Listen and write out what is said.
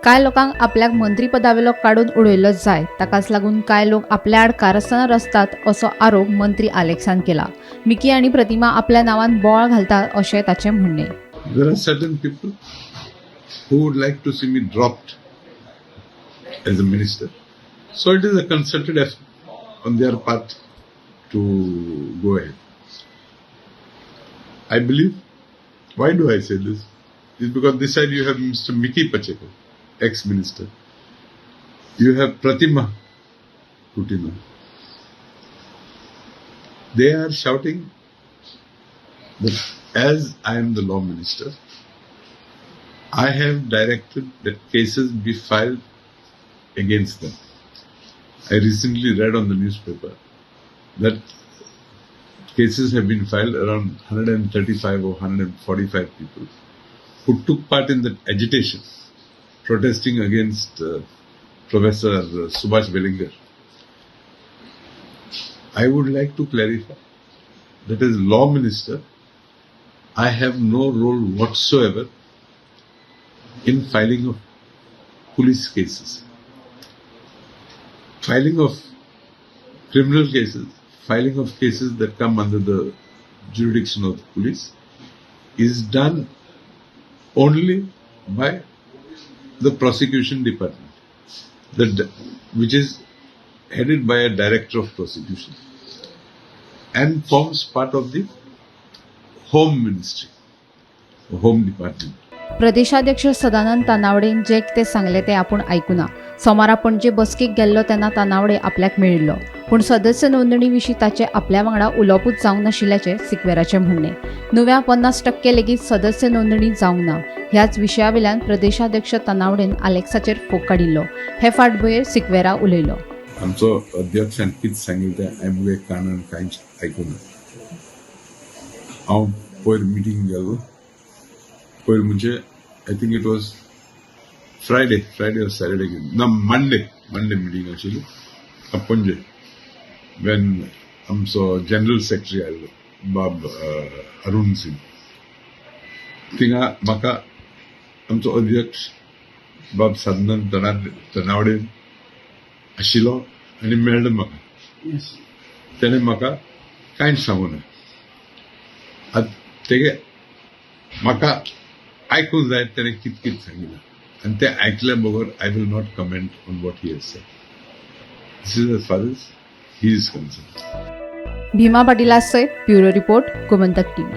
काय लोकांक आपल्याक मंत्रीपदावेलो काडून उडयलो जाय ताकाच लागून काय लोक आपल्या आड कारस्थानां रचतात असो आरोप मंत्री आलेक्सान केला. मिकी आणि प्रतिमा आपल्या नावान बोळ घालतात अशें ताचें म्हणणें. There are certain people who would like to see me dropped as a minister. So it is a concerted effort on their part to go ahead. I believe, why do I say this? Is because this side you have Mr. Mickey Pacheco, ex-minister. You have Pratima Kutina. They are shouting that as I am the law minister, I have directed that cases be filed against them. I recently read on the newspaper that cases have been filed around 135 or 145 people who took part in that agitation, protesting against Professor Subhash Velinger. I would like to clarify that as law minister, I have no role whatsoever in filing of police cases. Filing of criminal cases, filing of cases that come under the jurisdiction of the police is done only by the prosecution department, which is headed by a director of prosecution and forms part of the Home Ministry, Home Department. प्रदेशाध्यक्ष सदानंद तानावडेन जे कितें सांगले ते आपूण आयकुना. सोमारा पणजे बसकेक गेल्लो तेन्ना तानावडे आपल्याक मेळिल्लो, पूण सदस्य नोंदणी विशीं ताचे आपल्या वांगडा उलोवपूच जावंक नाशिल्ल्याचें सिक्वेराचें म्हणणें. नव्या 50% लेगीत सदस्य नोंदणी जावंक ना ह्याच विशयावेल्यान प्रदेशाध्यक्ष तानावडेन आलेक्साचेर फोग काडिल्लो. हे फाटभुंयेर सिक्वेरा उलयलो. आमचो अध्यक्षान कितें सांगिल्लें तें हांवें कानान कांयच आयकुना. हांव पयर मिटींग गेल्लो, पयर म्हणजे I think it was Friday और सॅटर्डे ना मंडे मिटींग आशिल्ली पणजे, वेन आमचो जनरल सेक्रेटरी आयलो बाब अरुण सिंग. थिंगा म्हाका आमचो अध्यक्ष बाब सदानंद तानावडे आशिल्लो आनी मेळ्ळो म्हाका. तेणें म्हाका कांयच सांगूं ना. तेगे म्हाका आयकूंक जाय तेणें कितें सांगिल्लें आनी तें आयकल्या बरोबर I will not comment on what he has said. This is as far as he is concerned. Bhima पाटीला सयत ब्युरो रिपोर्ट गोमंतक टीव्ही.